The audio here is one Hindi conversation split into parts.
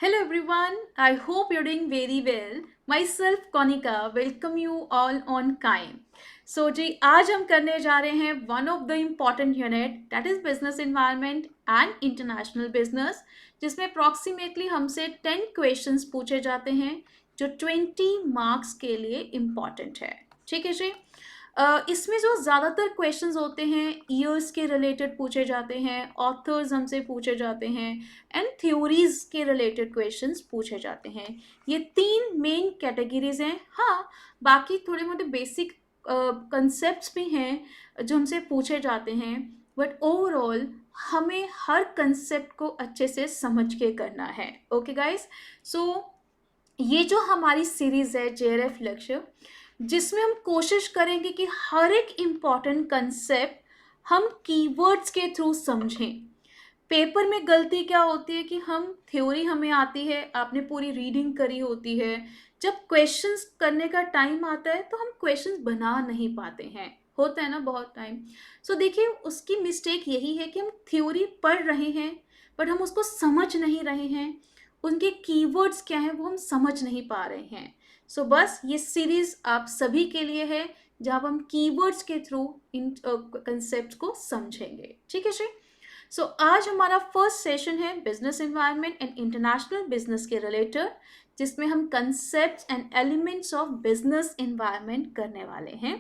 Hello everyone, I hope you're doing very well. Myself Konika, welcome you all on Kaim. So जी आज हम करने जा रहे हैं one of the important unit that is business environment and international business, जिसमें अप्रॉक्सीमेटली हमसे 10 क्वेश्चंस पूछे जाते हैं जो 20 मार्क्स के लिए इम्पॉर्टेंट है। ठीक है जी। इसमें जो ज़्यादातर क्वेश्चंस होते हैं ईयर्स के रिलेटेड पूछे जाते हैं, ऑथर्स हमसे पूछे जाते हैं एंड थ्योरीज के रिलेटेड क्वेश्चंस पूछे जाते हैं। ये तीन मेन कैटेगरीज हैं। हाँ, बाकी थोड़े मोटे बेसिक कंसेप्ट्स भी हैं जो हमसे पूछे जाते हैं, बट ओवरऑल हमें हर कंसेप्ट को अच्छे से समझ के करना है। ओके गाइस, सो ये जो हमारी सीरीज है जेआरएफ लक्ष्य, जिसमें हम कोशिश करेंगे कि हर एक इम्पॉर्टेंट कंसेप्ट हम कीवर्ड्स के थ्रू समझें। पेपर में गलती क्या होती है कि हम थ्योरी हमें आती है, आपने पूरी रीडिंग करी होती है, जब क्वेश्चंस करने का टाइम आता है तो हम क्वेश्चंस बना नहीं पाते हैं, होता है ना बहुत टाइम। सो देखिए, उसकी मिस्टेक यही है कि हम थ्योरी पढ़ रहे हैं बट हम उसको समझ नहीं रहे हैं, उनके कीवर्ड्स क्या हैं वो हम समझ नहीं पा रहे हैं। सो बस ये सीरीज आप सभी के लिए है, जहाँ हम कीवर्ड्स के थ्रू इन कंसेप्ट को समझेंगे। ठीक है जी। सो आज हमारा फर्स्ट सेशन है business environment and international business के रिलेटेड, जिसमें हम concepts and elements of business environment करने वाले हैं।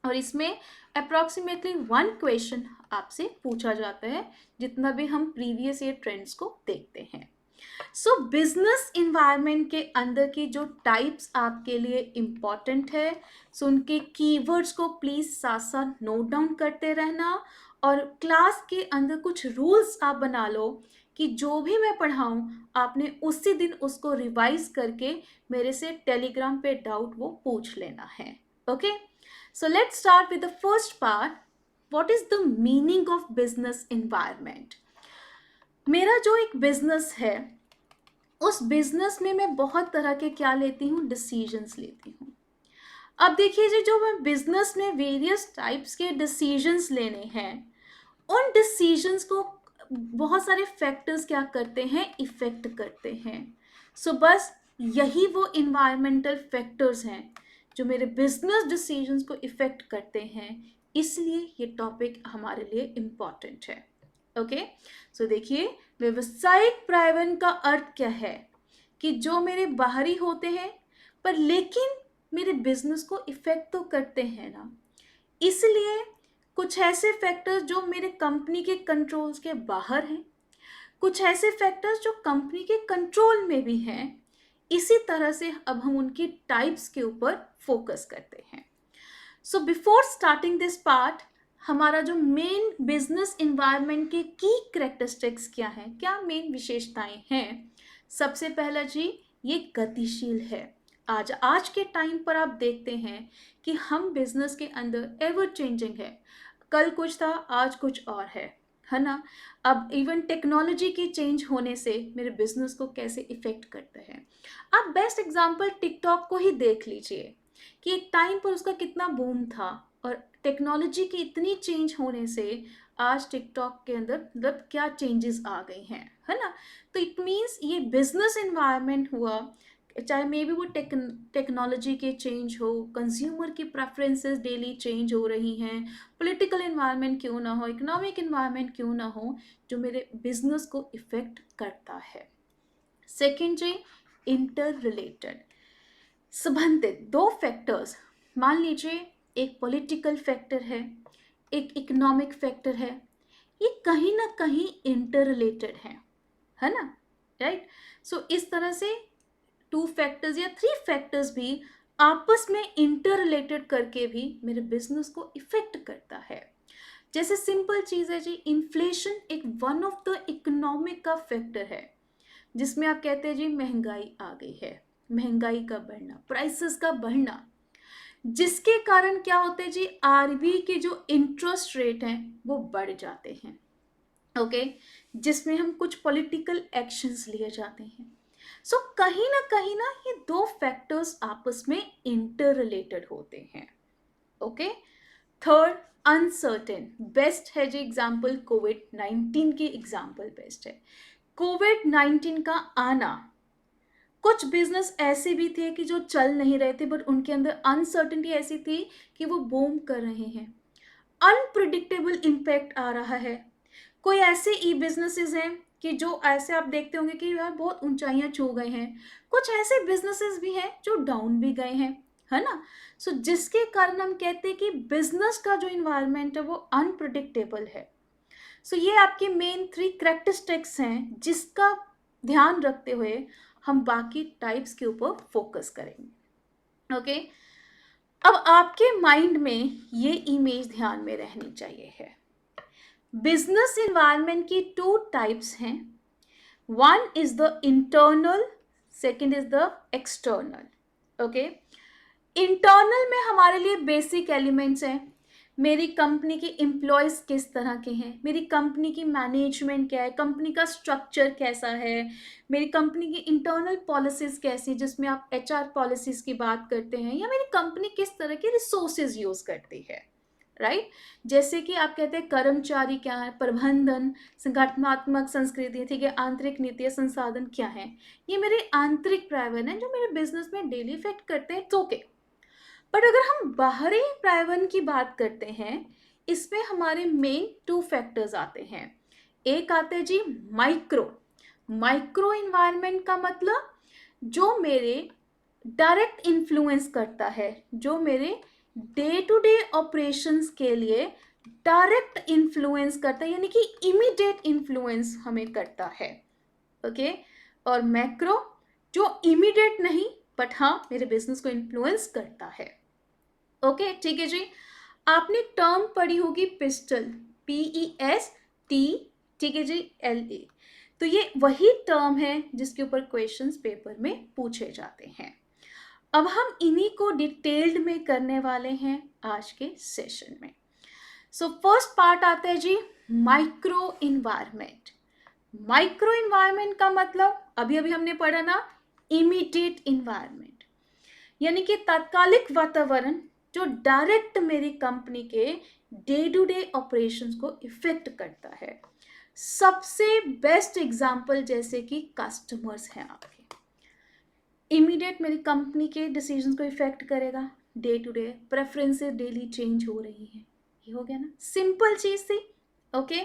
और इसमें अप्रॉक्सीमेटली 1 क्वेश्चन आपसे पूछा जाता है, जितना भी हम प्रीवियस ईयर ट्रेंड्स को देखते हैं। सो बिजनेस इन्वायरमेंट के अंदर की जो टाइप्स आपके लिए इम्पॉर्टेंट है, सो उनके कीवर्ड्स को प्लीज साथ साथ नोट डाउन करते रहना। और क्लास के अंदर कुछ रूल्स आप बना लो कि जो भी मैं पढ़ाऊँ आपने उसी दिन उसको रिवाइज करके मेरे से टेलीग्राम पे डाउट वो पूछ लेना है। Okay, so let's start with the first part. What is the meaning of business environment? मेरा जो एक बिजनेस है, उस बिजनेस में मैं बहुत तरह के क्या लेती हूँ, डिसीजंस लेती हूँ। अब देखिए जी, जो मैं बिजनेस में वेरियस टाइप्स के डिसीजंस लेने हैं, उन डिसीजंस को बहुत सारे फैक्टर्स क्या करते हैं, इफेक्ट करते हैं। सो बस यही वो इन्वायरमेंटल फैक्टर्स हैं जो मेरे बिजनेस डिसीजंस को इफेक्ट करते हैं, इसलिए ये टॉपिक हमारे लिए इम्पॉर्टेंट है। ओके, सो देखिए, व्यवसायिक पर्यावरण का अर्थ क्या है कि जो मेरे बाहरी होते हैं पर लेकिन मेरे बिजनेस को इफेक्ट तो करते हैं ना। इसलिए कुछ ऐसे फैक्टर्स जो मेरे कंपनी के कंट्रोल्स के बाहर हैं, कुछ ऐसे फैक्टर्स जो कंपनी के कंट्रोल में भी हैं। इसी तरह से अब हम उनकी टाइप्स के ऊपर फोकस करते हैं। So before starting this part, हमारा जो मेन बिजनेस इन्वायरमेंट के की करेक्टरिस्टिक्स क्या है, क्या मेन विशेषताएं हैं। सबसे पहला जी, ये गतिशील है। आज के टाइम पर आप देखते हैं कि हम बिजनेस के अंदर एवर चेंजिंग है, कल कुछ था आज कुछ और है ना। अब इवन टेक्नोलॉजी की चेंज होने से मेरे बिजनेस को कैसे इफेक्ट करता है। आप बेस्ट एग्जांपल टिकटॉक को ही देख लीजिए कि एक टाइम पर उसका कितना बूम था, और टेक्नोलॉजी की इतनी चेंज होने से आज टिकटॉक के अंदर मतलब क्या चेंजेस आ गई हैं, है ना। तो इट मीन्स ये बिजनेस इन्वायरमेंट हुआ, चाहे मे बी वो टेक्नोलॉजी के चेंज हो, कंज्यूमर की प्रेफरेंसेस डेली चेंज हो रही हैं, पॉलिटिकल इन्वायरमेंट क्यों ना हो, इकोनॉमिक इन्वायरमेंट क्यों ना हो, जो मेरे बिजनेस को इफेक्ट करता है। सेकेंड जी, इंटर रिलेटेड, संबंधित दो फैक्टर्स। मान लीजिए एक पॉलिटिकल फैक्टर है, एक इकोनॉमिक फैक्टर है, ये कहीं ना कहीं इंटर रिलेटेड है ना, राइट। सो इस तरह से 2 फैक्टर्स या 3 फैक्टर्स भी आपस में इंटर रिलेटेड करके भी मेरे बिजनेस को इफेक्ट करता है। जैसे सिंपल चीज है जी, इन्फ्लेशन एक वन ऑफ द इकोनॉमिक का फैक्टर है, जिसमें आप कहते हैं जी महंगाई आ गई है, महंगाई का बढ़ना, प्राइसेस का बढ़ना, जिसके कारण क्या होते हैं जी, आरबीआई के जो इंटरेस्ट रेट हैं वो बढ़ जाते हैं। ओके, जिसमें हम कुछ पॉलिटिकल एक्शंस लिए जाते हैं। सो कहीं ना ये दो फैक्टर्स आपस में इंटर रिलेटेड होते हैं। ओके, थर्ड, अनसर्टेन, बेस्ट है जी एग्जाम्पल, कोविड 19 की एग्जाम्पल बेस्ट है। कोविड-19 का आना, कुछ बिजनेस ऐसे भी थे कि जो चल नहीं रहे थे, बट उनके अंदर अनसर्टेनिटी ऐसी थी कि वो बूम कर रहे हैं। अनप्रिडिक्टेबल इम्पैक्ट आ रहा है। कोई ऐसे ई बिजनेसेस हैं कि जो ऐसे आप देखते होंगे कि यार बहुत ऊंचाइयां छू गए हैं। कुछ ऐसे बिजनेसेस भी हैं जो डाउन भी गए हैं, है ना। सो जिसके कारण हम कहते हैं कि बिजनेस का जो इन्वायरमेंट है वो अनप्रिडिक्टेबल है। सो ये आपकी मेन 3 करेक्टरिस्टिक्स हैं जिसका ध्यान रखते हुए हम बाकी टाइप्स के ऊपर फोकस करेंगे। ओके, अब आपके माइंड में ये इमेज ध्यान में रहनी चाहिए है। बिजनेस इन्वायरमेंट की 2 टाइप्स हैं। One is the internal, second is the external. Okay, internal में हमारे लिए बेसिक एलिमेंट्स हैं। मेरी कंपनी के एम्प्लॉयज़ किस तरह के हैं, मेरी कंपनी की मैनेजमेंट क्या है, कंपनी का स्ट्रक्चर कैसा है, मेरी कंपनी की इंटरनल पॉलिसीज़ कैसी है जिसमें आप एचआर पॉलिसीज़ की बात करते हैं, या मेरी कंपनी किस तरह के रिसोर्सेज यूज़ करती है, राइट। जैसे कि आप कहते हैं कर्मचारी क्या है, प्रबंधन, संगठनात्मक संस्कृति, ठीक है, आंतरिक नीति, संसाधन क्या है। ये मेरे आंतरिक प्रावधान हैं जो मेरे बिजनेस में डेली इफेक्ट करते हैं, तो के। बट अगर हम बाहरी प्रावधान की बात करते हैं, इसमें हमारे मेन 2 फैक्टर्स आते हैं। एक आते हैं जी माइक्रो। माइक्रो इन्वायरमेंट का मतलब जो मेरे डायरेक्ट इन्फ्लुएंस करता है, जो मेरे डे टू डे ऑपरेशंस के लिए डायरेक्ट इन्फ्लुएंस करता है, यानी कि इमीडिएट इन्फ्लुएंस हमें करता है। ओके, और मैक्रो जो इमीडिएट नहीं बट हाँ मेरे बिजनेस को इन्फ्लुएंस करता है। ओके, ठीक है जी। आपने टर्म पढ़ी होगी पिस्टल, PEST, ठीक है जी, LA। तो ये वही टर्म है जिसके ऊपर क्वेश्चंस पेपर में पूछे जाते हैं। अब हम इन्हीं को डिटेल्ड में करने वाले हैं आज के सेशन में। सो फर्स्ट पार्ट आता है जी माइक्रो इन्वायरमेंट। माइक्रो इन्वायरमेंट का मतलब अभी अभी हमने पढ़ा ना, इमीडिएट इन्वायरमेंट, यानी कि तात्कालिक वातावरण जो डायरेक्ट मेरी कंपनी के डे टू डे ऑपरेशंस को इफेक्ट करता है। सबसे बेस्ट एग्जांपल जैसे कि कस्टमर्स हैं आपके, इमीडिएट मेरी कंपनी के डिसीजंस को इफेक्ट करेगा। Day to day preferences daily change हो रही हैं, ये हो गया ना, सिंपल चीज़ थी। ओके,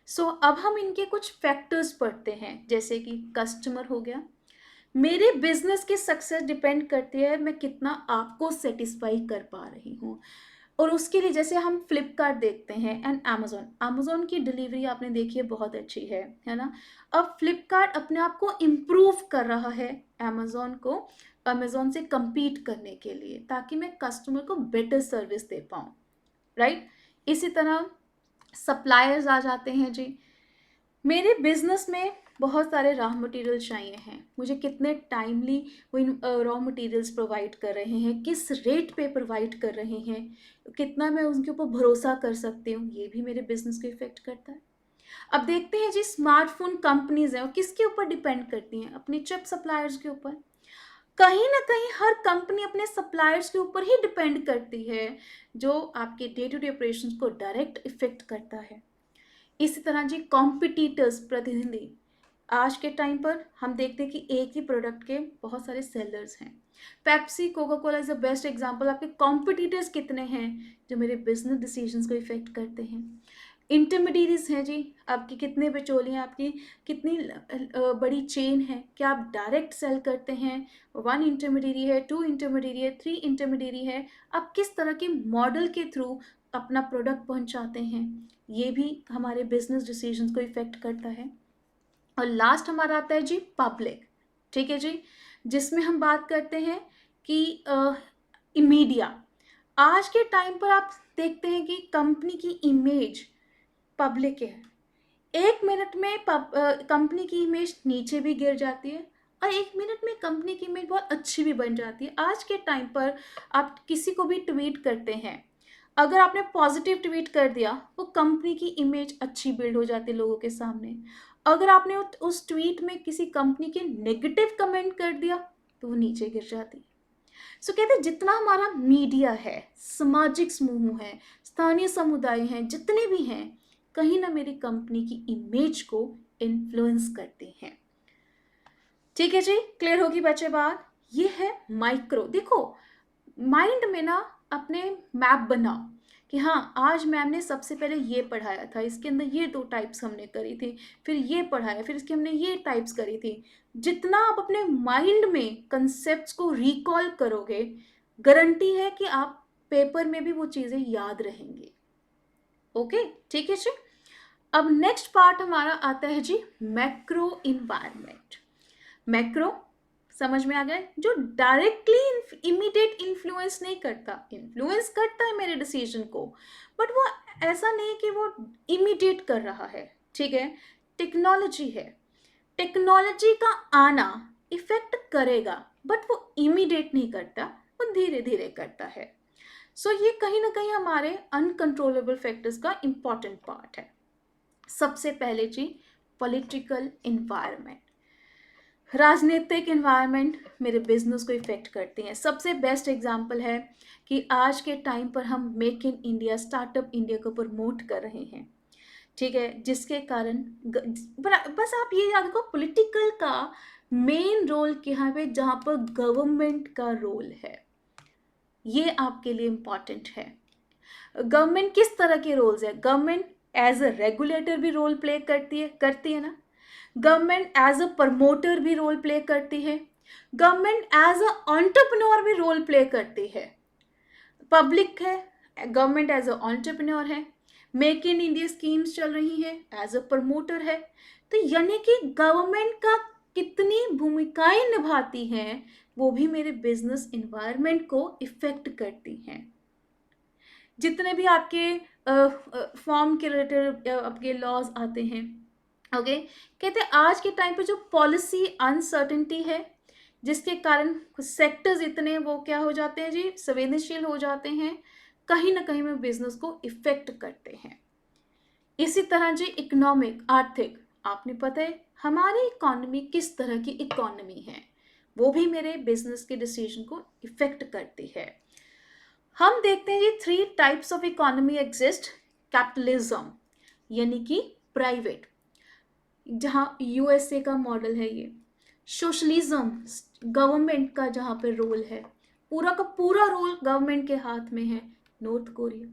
सो अब हम इनके कुछ फैक्टर्स पढ़ते हैं, जैसे कि कस्टमर हो गया। मेरे बिजनेस की सक्सेस डिपेंड करती है मैं कितना आपको सेटिस्फाई कर पा रही हूँ, और उसके लिए जैसे हम फ्लिपकार्ट देखते हैं एंड अमेजोन की डिलीवरी आपने देखी है बहुत अच्छी है ना। अब फ्लिपकार्ट अपने आप को इम्प्रूव कर रहा है अमेजोन से compete करने के लिए, ताकि मैं कस्टमर को बेटर सर्विस दे पाऊँ, राइट। इसी तरह सप्लायर्स आ जाते हैं जी। मेरे बिजनेस में बहुत सारे रॉ मटेरियल चाहिए हैं, मुझे कितने टाइमली वो इन रॉ मटेरियल्स प्रोवाइड कर रहे हैं, किस रेट पे प्रोवाइड कर रहे हैं, कितना मैं उनके ऊपर भरोसा कर सकती हूँ, ये भी मेरे बिजनेस को इफेक्ट करता है। अब देखते हैं जी स्मार्टफोन कंपनीज हैं, और किसके ऊपर डिपेंड करती हैं, अपने चिप सप्लायर्स के ऊपर। कहीं ना कहीं हर कंपनी अपने सप्लायर्स के ऊपर ही डिपेंड करती है, जो आपके डे टू डे ऑपरेशंस को डायरेक्ट इफेक्ट करता है। इसी तरह जी कॉम्पिटिटर्स, प्रतिद्वंदी। आज के टाइम पर हम देखते हैं कि एक ही प्रोडक्ट के बहुत सारे सेलर्स हैं। Pepsi, Coca Cola is the best example. आपके कॉम्पिटिटर्स कितने हैं जो मेरे बिजनेस डिसीजंस को इफेक्ट करते हैं। इंटरमीडियरीज हैं जी, आपकी कितने बिचौलिए हैं, आपकी कितनी बड़ी चेन है, क्या आप डायरेक्ट सेल करते हैं, 1 इंटरमीडियरी है, 2 इंटरमीडियरी है, 3 इंटरमीडियरी है, आप किस तरह के मॉडल के थ्रू अपना प्रोडक्ट पहुंचाते हैं, ये भी हमारे बिजनेस डिसीजंस को इफेक्ट करता है। और लास्ट हमारा आता है जी पब्लिक, ठीक है जी, जिसमें हम बात करते हैं कि मीडिया। आज के टाइम पर आप देखते हैं कि कंपनी की इमेज पब्लिक है, 1 मिनट में कंपनी की इमेज नीचे भी गिर जाती है, और 1 मिनट में कंपनी की इमेज बहुत अच्छी भी बन जाती है। आज के टाइम पर आप किसी को भी ट्वीट करते हैं, अगर आपने पॉजिटिव ट्वीट कर दिया वो कंपनी की इमेज अच्छी बिल्ड हो जाती है लोगों के सामने। अगर आपने उस ट्वीट में किसी कंपनी के नेगेटिव कमेंट कर दिया तो वो नीचे गिर जाती है। सो कहते हैं जितना हमारा मीडिया है, सामाजिक समूह है, स्थानीय समुदाय हैं, जितने भी हैं, कहीं ना मेरी कंपनी की इमेज को इन्फ्लुएंस करती हैं। ठीक है जी, क्लियर होगी बच्चे बात। ये है माइक्रो। देखो माइंड में ना अपने मैप बनाओ कि हाँ आज मैम ने सबसे पहले ये पढ़ाया था, इसके अंदर ये 2 टाइप्स हमने करी थी, फिर ये पढ़ाया, फिर इसके हमने ये टाइप्स करी थी। जितना आप अपने माइंड में कंसेप्ट्स को रिकॉल करोगे, गारंटी है कि आप पेपर में भी वो चीज़ें याद रहेंगी। ओके, ठीक है जी। अब नेक्स्ट पार्ट हमारा आता है जी मैक्रो इन्वायरमेंट। मैक्रो समझ में आ गया, जो डायरेक्टली इमीडिएट इन्फ्लुएंस नहीं करता, इन्फ्लुएंस करता है मेरे डिसीजन को, बट वो ऐसा नहीं कि वो इमीडिएट कर रहा है। ठीक है, टेक्नोलॉजी है, टेक्नोलॉजी का आना इफेक्ट करेगा, बट वो इमीडिएट नहीं करता, वो धीरे धीरे करता है। सो ये कहीं ना कहीं हमारे अनकंट्रोलेबल फैक्टर्स का इंपॉर्टेंट पार्ट है। सबसे पहले जी पॉलिटिकल इन्वायरमेंट, राजनीतिक इन्वायरमेंट मेरे बिजनेस को इफेक्ट करती हैं। सबसे बेस्ट एग्जांपल है कि आज के टाइम पर हम make in India, startup India को प्रमोट कर रहे हैं। ठीक है, जिसके कारण बस आप ये याद रखो पॉलिटिकल का मेन रोल यहाँ पे, जहाँ पर गवर्नमेंट का रोल है, ये आपके लिए इम्पॉर्टेंट है। गवर्नमेंट किस तरह के रोल्स है, गवर्नमेंट एज अ रेगुलेटर भी रोल प्ले करती है ना, गवर्नमेंट एज अ प्रमोटर भी रोल प्ले करती है, गवर्नमेंट एज अ एंटरप्रेन्योर भी रोल प्ले करती है। पब्लिक है, गवर्नमेंट एज अ एंटरप्रेन्योर है, मेक इन इंडिया स्कीम्स चल रही है, एज अ प्रमोटर है। तो यानी कि गवर्नमेंट का कितनी भूमिकाएं निभाती हैं, वो भी मेरे बिजनेस इन्वायरमेंट को इफेक्ट करती हैं। जितने भी आपके फॉर्म के रिलेटेड आपके लॉज आते हैं, ओके, कहते हैं आज के टाइम पे जो पॉलिसी अनसर्टेनिटी है, जिसके कारण कुछ सेक्टर्स इतने वो क्या हो जाते हैं जी, संवेदनशील हो जाते हैं, कहीं ना कहीं में बिजनेस को इफेक्ट करते हैं। इसी तरह जी इकोनॉमिक, आर्थिक, आपने पता है हमारी इकोनॉमी किस तरह की इकोनॉमी है, वो भी मेरे बिजनेस के डिसीजन को इफेक्ट करती है। हम देखते हैं जी 3 types of economy exist. Capitalism यानी कि प्राइवेट, जहाँ यूएसए का मॉडल है ये। सोशलिज्म गवर्नमेंट का जहाँ पे रोल है, पूरा का पूरा रोल गवर्नमेंट के हाथ में है, नॉर्थ कोरिया।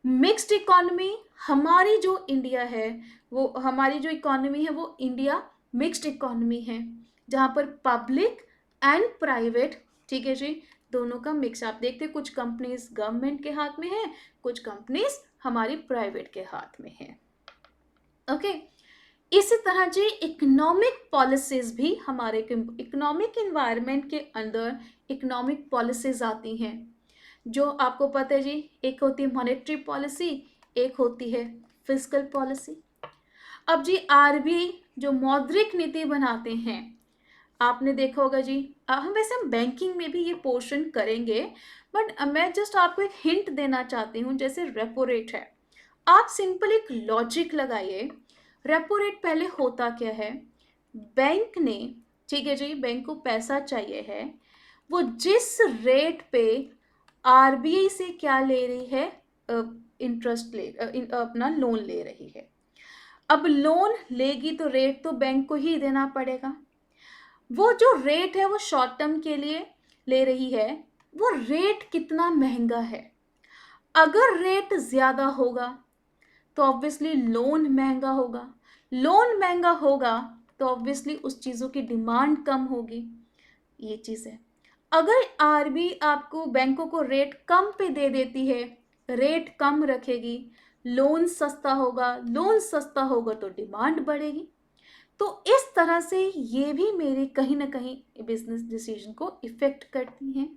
मिक्स्ड इकोनॉमी, हमारी जो इंडिया है, वो हमारी जो इकोनॉमी है वो इंडिया मिक्स्ड इकोनॉमी है, जहाँ पर पब्लिक एंड प्राइवेट, ठीक है जी, दोनों का मिक्स। आप देखते हैं कुछ कंपनीज गवर्नमेंट के हाथ में है, कुछ कंपनीज हमारी प्राइवेट के हाथ में है। ओके, इसी तरह जी इकोनॉमिक पॉलिसीज भी हमारे इकोनॉमिक इन्वायरमेंट के अंदर इकोनॉमिक पॉलिसीज आती हैं, जो आपको पता है जी, एक होती है मॉनेटरी पॉलिसी, एक होती है फिस्कल पॉलिसी। अब जी आरबीआई जो मौद्रिक नीति बनाते हैं, आपने देखा होगा जी, हम बैंकिंग में भी ये पोर्शन करेंगे, बट मैं जस्ट आपको एक हिंट देना चाहती हूँ। जैसे रेपो रेट है, आप सिंपल एक लॉजिक लगाइए। रेपो रेट पहले होता क्या है, बैंक ने, ठीक है जी, बैंक को पैसा चाहिए है, वो जिस रेट पे आरबीआई से क्या ले रही है, इंटरेस्ट अपना लोन ले रही है। अब लोन लेगी तो रेट तो बैंक को ही देना पड़ेगा। वो जो रेट है वो शॉर्ट टर्म के लिए ले रही है, वो रेट कितना महंगा है। अगर रेट ज़्यादा होगा तो ऑब्वियसली लोन महंगा होगा, लोन महंगा होगा तो ऑब्वियसली उस चीज़ों की डिमांड कम होगी। ये चीज़ है। अगर आरबीआई आपको बैंकों को रेट कम पे दे देती है, रेट कम रखेगी, लोन सस्ता होगा, लोन सस्ता होगा तो डिमांड बढ़ेगी। तो इस तरह से ये भी मेरे कहीं ना कहीं बिजनेस डिसीजन को इफेक्ट करती हैं।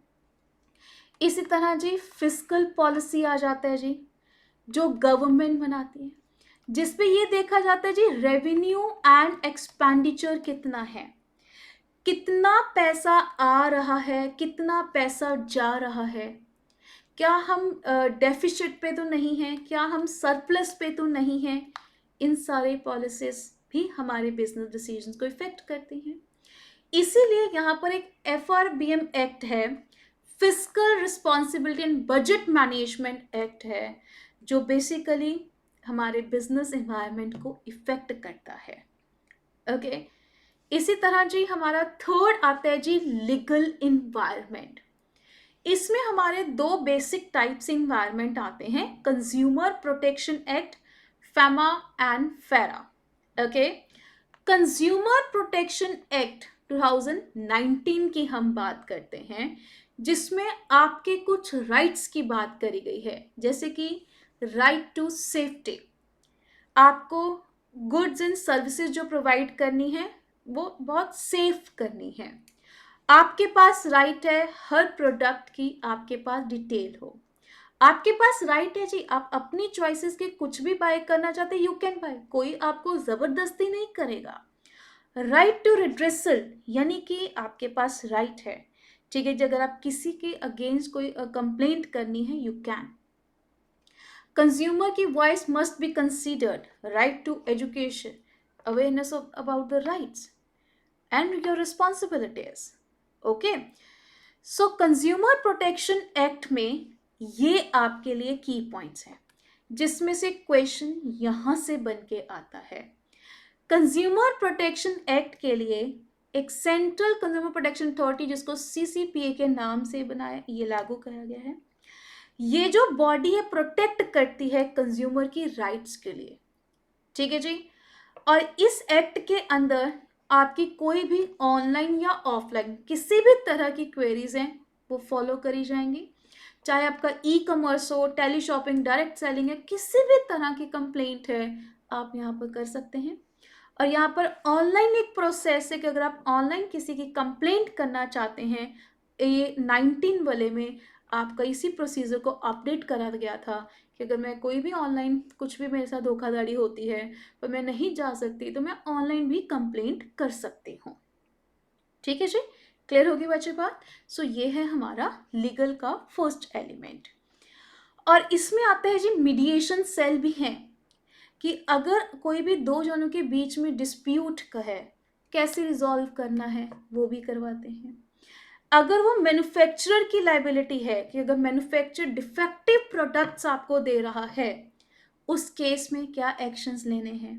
इसी तरह जी फिस्कल पॉलिसी आ जाता है जी, जो गवर्नमेंट बनाती है, जिसपे ये देखा जाता है जी रेवेन्यू एंड एक्सपेंडिचर कितना है, कितना पैसा आ रहा है, कितना पैसा जा रहा है, क्या हम डेफिसिट पे तो नहीं है, क्या हम सरप्लस पे तो नहीं है। इन सारे पॉलिसीज भी हमारे बिजनेस डिसीजंस को इफेक्ट करती हैं। इसीलिए यहाँ पर एक एफआरबीएम एक्ट है, fiscal responsibility and budget management act है, जो बेसिकली हमारे बिजनेस एनवायरनमेंट को इफेक्ट करता है। ओके। इसी तरह जी हमारा थर्ड आता है जी लीगल इन्वायरमेंट। इसमें हमारे दो बेसिक टाइप्स इन्वायरमेंट आते हैं, कंज्यूमर प्रोटेक्शन एक्ट, फैमा एंड फेरा। ओके। कंज्यूमर प्रोटेक्शन एक्ट 2019 की हम बात करते हैं, जिसमें आपके कुछ राइट्स की बात करी गई है, जैसे कि राइट टू सेफ्टी। आपको गुड्स एंड सर्विसेज जो प्रोवाइड करनी है वो बहुत सेफ करनी है। आपके पास राइट है हर प्रोडक्ट की आपके पास डिटेल हो। आपके पास राइट है जी, आप अपनी चॉइसेस के कुछ भी बाय करना चाहते यू कैन बाय, कोई आपको जबरदस्ती नहीं करेगा। राइट टू रिड्रेसल, यानी कि आपके पास राइट है, ठीक है जी, अगर आप किसी के अगेंस्ट कोई कंप्लेंट करनी है यू कैन। कंज्यूमर की voice must be considered, right to education, awareness of about the rights and your responsibilities. Okay. So consumer protection act में ये आपके लिए की पॉइंट्स हैं, जिसमें से क्वेश्चन यहां से बन के आता है। कंज्यूमर प्रोटेक्शन एक्ट के लिए एक सेंट्रल कंज्यूमर प्रोटेक्शन अथॉरिटी, जिसको सीसीपीए के नाम से बनाया, ये लागू किया गया है। ये जो बॉडी है प्रोटेक्ट करती है कंज्यूमर की राइट्स के लिए, ठीक है जी। और इस एक्ट के अंदर आपकी कोई भी ऑनलाइन या ऑफलाइन किसी भी तरह की क्वेरीज हैं वो फॉलो करी जाएंगी, चाहे आपका ई कॉमर्स हो, टेली शॉपिंग, डायरेक्ट सेलिंग है, किसी भी तरह की कंप्लेंट है आप यहाँ पर कर सकते हैं। और यहाँ पर ऑनलाइन एक प्रोसेस है कि अगर आप ऑनलाइन किसी की कंप्लेंट करना चाहते हैं, ये 19 वाले में आपका इसी प्रोसीजर को अपडेट करा गया था कि अगर मैं कोई भी ऑनलाइन कुछ भी मेरे साथ धोखाधड़ी होती है पर मैं नहीं जा सकती तो मैं ऑनलाइन भी कंप्लेंट कर सकती हूँ। ठीक है जी, क्लियर होगी बच्चे बात। सो ये है हमारा लीगल का फर्स्ट एलिमेंट। और इसमें आता है जी मीडिएशन सेल भी है, कि अगर कोई भी दो जनों के बीच में डिस्प्यूट का है, कैसे रिजॉल्व करना है वो भी करवाते हैं। अगर वो मैन्युफैक्चरर की लाइबिलिटी है, कि अगर मैन्युफैक्चर डिफेक्टिव प्रोडक्ट्स आपको दे रहा है, उस केस में क्या एक्शंस लेने हैं।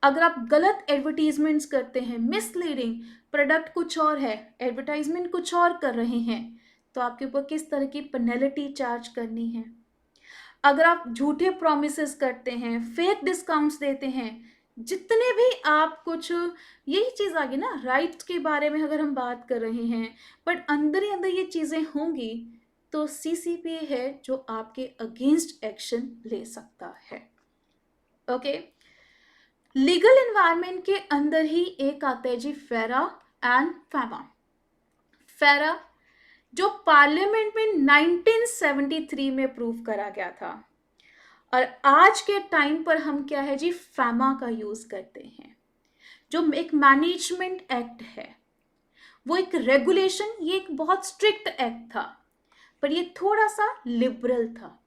अगर आप गलत एडवर्टीजमेंट्स करते हैं, मिसलीडिंग, प्रोडक्ट कुछ और है, एडवर्टाइजमेंट कुछ और कर रहे हैं, तो आपके ऊपर किस तरह की पेनल्टी चार्ज करनी है। अगर आप झूठे प्रोमिसेस करते हैं, फेक डिस्काउंट्स देते हैं, जितने भी आप कुछ, यही चीज़ आ गई ना राइट्स के बारे में अगर हम बात कर रहे हैं, बट अंदर ही अंदर ये चीज़ें होंगी, तो सीसीपीए है जो आपके अगेंस्ट एक्शन ले सकता है। ओके। लीगल एनवायरनमेंट के अंदर ही एक आता है जी फेरा एंड फैमा। फेरा जो पार्लियामेंट में 1973 में अप्रूव करा गया था, और आज के टाइम पर हम क्या है जी फैमा का यूज करते हैं, जो एक मैनेजमेंट एक्ट है, वो एक रेगुलेशन, ये एक बहुत स्ट्रिक्ट एक्ट था पर ये थोड़ा सा लिबरल था।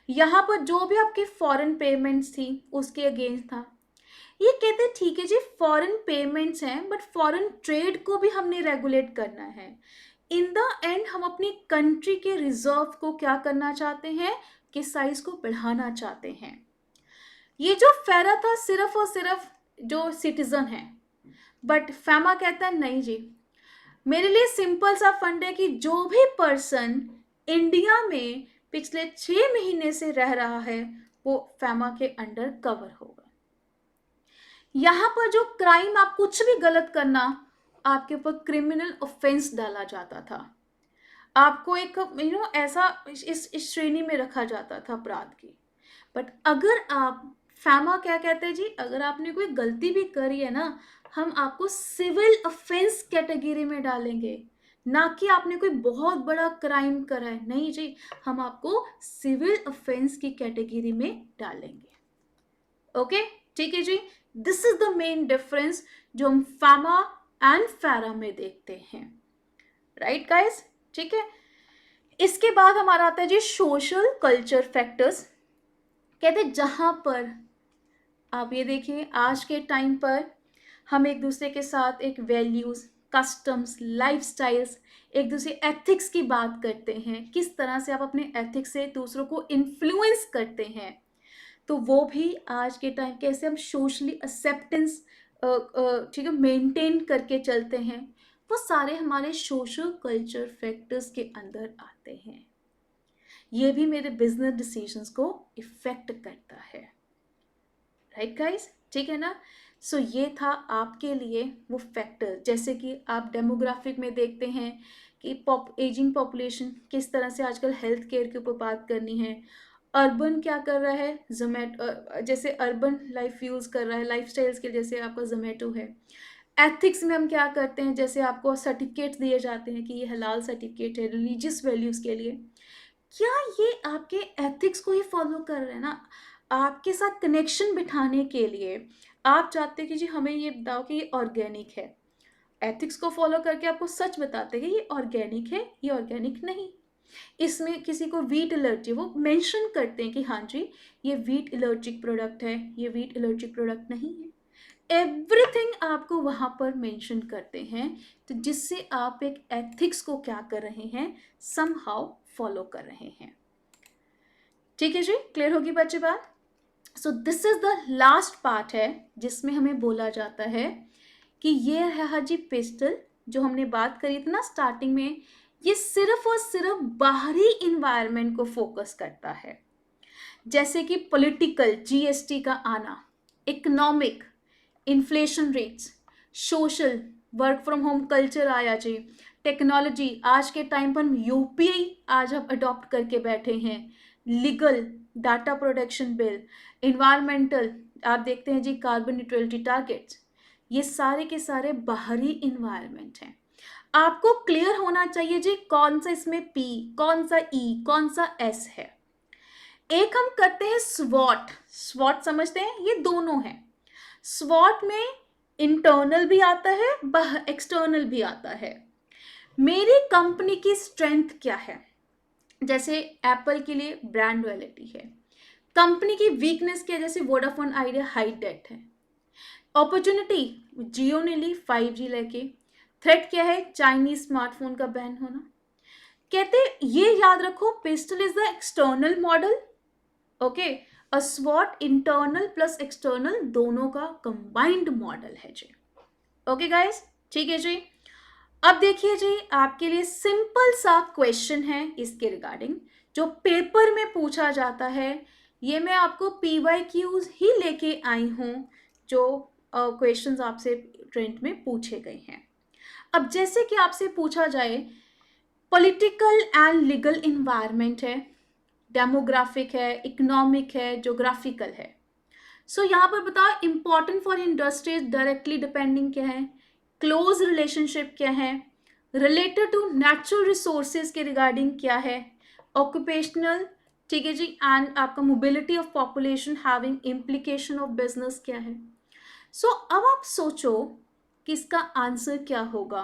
यहाँ पर जो भी आपकी फॉरेन पेमेंट्स थी उसके अगेंस्ट था। ये कहते ठीक है जी फॉरेन पेमेंट्स हैं बट फॉरेन ट्रेड को भी हमने रेगुलेट करना है। इन द एंड हम अपनी कंट्री के रिजर्व को क्या करना चाहते हैं कि साइज को बढ़ाना चाहते हैं। ये जो फेरा था सिर्फ और सिर्फ जो सिटीजन है, बट फैमा कहता है नहीं जी, मेरे लिए सिंपल सा फंड है कि जो भी पर्सन इंडिया में पिछले 6 महीने से रह रहा है वो फैमा के अंडर कवर होगा। यहाँ पर जो क्राइम, आप कुछ भी गलत करना, आपके ऊपर क्रिमिनल ऑफेंस डाला जाता था, आपको एक ऐसा इस श्रेणी में रखा जाता था अपराध की। बट अगर आप, फैमा क्या कहते हैं जी, अगर आपने कोई गलती भी करी है ना, हम आपको सिविल ऑफेंस कैटेगरी में डालेंगे, ना कि आपने कोई बहुत बड़ा क्राइम करा है, नहीं जी, हम आपको सिविल ऑफेंस की कैटेगरी में डालेंगे। ओके, ठीक है जी, this is the main difference जो हम फैमा एंड फेरा में देखते हैं। राइट गाइस, ठीक है। इसके बाद हमारा आता है जी सोशल कल्चर फैक्टर्स। कहते जहां पर आप ये देखिए आज के टाइम पर हम एक दूसरे के साथ एक वैल्यूज, कस्टम्स, लाइफस्टाइल्स, एक दूसरे एथिक्स की बात करते हैं, किस तरह से आप अपने एथिक्स से दूसरों को इन्फ्लुएंस करते हैं, तो वो भी आज के टाइम कैसे हम सोशली एक्सेप्टेंस ठीक है, मेंटेन करके चलते हैं, वो सारे हमारे सोशल कल्चर फैक्टर्स के अंदर आते हैं। ये भी मेरे बिजनेस डिसीजंस को इफेक्ट करता है, राइट गाइस, ठीक है ना। सो ये था आपके लिए वो फैक्टर, जैसे कि आप डेमोग्राफिक में देखते हैं कि एजिंग पॉपुलेशन किस तरह से आजकल हेल्थ केयर के ऊपर बात करनी है। अर्बन क्या कर रहा है, जोमेटो, जैसे अर्बन लाइफ यूज़ कर रहा है लाइफ स्टाइल्स के, जैसे आपका जोमेटो है। एथिक्स में हम क्या करते हैं, जैसे आपको सर्टिफिकेट्स दिए जाते हैं कि ये हलाल सर्टिफिकेट है रिलीजियस वैल्यूज़ के लिए। क्या ये आपके एथिक्स को ही फॉलो कर रहे हैं ना, आपके साथ कनेक्शन बिठाने के लिए। आप चाहते हैं कि जी हमें ये बताओ कि ये ऑर्गेनिक है, एथिक्स को फॉलो करके आपको सच बताते हैं कि ये ऑर्गेनिक है, ये ऑर्गेनिक नहीं। इसमें किसी को वीट एलर्जी, वो मेंशन करते हैं कि हाँ जी ये वीट एलर्जिक प्रोडक्ट है, ये वीट एलर्जिक प्रोडक्ट नहीं है। एवरीथिंग आपको वहाँ पर मेंशन करते हैं, तो जिससे आप एक एथिक्स को क्या कर रहे हैं, समहाउ फॉलो कर रहे हैं। ठीक है जी, क्लियर होगी बच्चे बात। So this is the last part है जिसमें हमें बोला जाता है कि ये है जी पिस्टल, जो हमने बात करी थी ना स्टार्टिंग में, ये सिर्फ और सिर्फ बाहरी इन्वायरमेंट को फोकस करता है, जैसे कि पॉलिटिकल जीएसटी का आना, economic inflation rates, social work from home culture आया जी, टेक्नोलॉजी आज के टाइम पर हम यूपीआई आज हम अडॉप्ट करके बैठे हैं, legal data protection bill, environmental आप देखते हैं जी कार्बन न्यूट्रलिटी टारगेट्स, ये सारे के सारे बाहरी इन्वायरमेंट हैं। आपको क्लियर होना चाहिए जी कौन सा इसमें पी, कौन सा ई, कौन सा एस है। एक हम करते हैं स्वॉट, स्वॉट समझते हैं, ये दोनों हैं। स्वॉट में इंटरनल भी आता है, एक्सटर्नल भी आता है। मेरी कंपनी की स्ट्रेंथ क्या है, जैसे एप्पल के लिए ब्रांड वैलिटी है। कंपनी की वीकनेस क्या है, जैसे वोडाफोन आइडिया हाई डेट है। अपॉर्चुनिटी, जियो ने ली 5G लेके। थ्रेट क्या है, चाइनीज स्मार्टफोन का बैन होना। कहते ये याद रखो, PESTEL is the external model, okay. Uh स्वॉट इंटरनल प्लस एक्सटर्नल दोनों का कंबाइंड मॉडल है जी, ओके गाइस, ठीक है जी। अब देखिए जी, आपके लिए सिंपल सा क्वेश्चन है इसके रिगार्डिंग, जो पेपर में पूछा जाता है। ये मैं आपको PYQs ही लेके आई हूँ, जो क्वेश्चंस आपसे ट्रेंड में पूछे गए हैं। अब जैसे कि आपसे पूछा जाए, पॉलिटिकल एंड लीगल इन्वायरमेंट है, डेमोग्राफिक है, इकोनॉमिक है, जोग्राफिकल है। सो यहाँ पर बताओ, important for industries directly depending क्या है, क्लोज रिलेशनशिप क्या है, रिलेटेड टू नेचुरल रिसोर्सेज के रिगार्डिंग क्या है, ऑक्यूपेशनल, ठीक है जी, एंड आपका mobility of population having implication of business क्या है। सो अब आप सोचो कि इसका आंसर क्या होगा,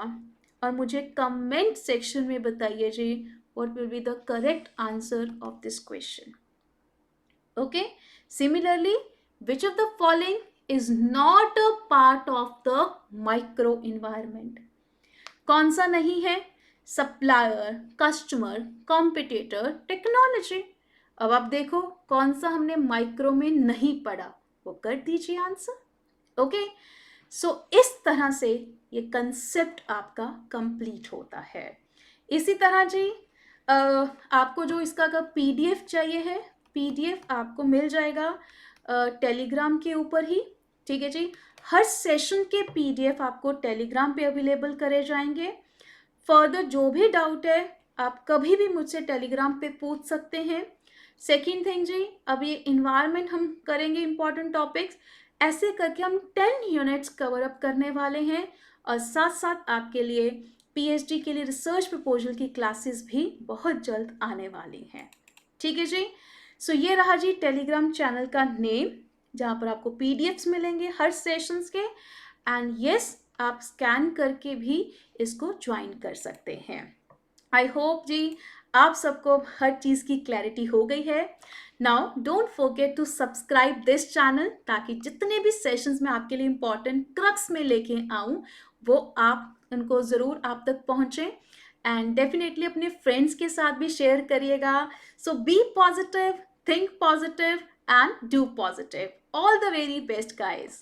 और मुझे कमेंट सेक्शन में बताइए जी what will be the correct answer of this question. Okay, similarly, which of the following is not a part of the micro environment? कौन सा नहीं है, सप्लायर, कस्टमर, कॉम्पिटिटर, टेक्नोलॉजी। अब आप देखो कौन सा हमने माइक्रो में नहीं पढ़ा, वो कर दीजिए आंसर, ओके। सो इस तरह से ये कंसेप्ट आपका कंप्लीट होता है। इसी तरह जी आपको जो इसका का PDF चाहिए है, PDF आपको मिल जाएगा टेलीग्राम के ऊपर ही, ठीक है जी। हर सेशन के PDF आपको टेलीग्राम पे अवेलेबल करे जाएंगे। फर्दर जो भी डाउट है आप कभी भी मुझसे टेलीग्राम पे पूछ सकते हैं। सेकेंड थिंग जी, अब ये इन्वायरमेंट हम करेंगे इंपॉर्टेंट टॉपिक्स, ऐसे करके हम 10 यूनिट्स कवर अप करने वाले हैं, और साथ साथ आपके लिए PhD के लिए रिसर्च प्रपोजल की क्लासेस भी बहुत जल्द आने वाली हैं, ठीक है जी। सो ये रहा जी टेलीग्राम चैनल का नेम, जहाँ पर आपको PDFs मिलेंगे हर सेशंस के, एंड यस आप स्कैन करके भी इसको ज्वाइन कर सकते हैं। आई होप जी आप सबको हर चीज़ की क्लैरिटी हो गई है। Now don't forget to subscribe this channel, ताकि जितने भी सेशंस मैं आपके लिए इंपॉर्टेंट क्रक्स में लेके आऊँ वो आप उनको ज़रूर आप तक पहुँचे, एंड डेफिनेटली अपने फ्रेंड्स के साथ भी शेयर करिएगा। So be positive, think positive, and do positive. All the very best, guys.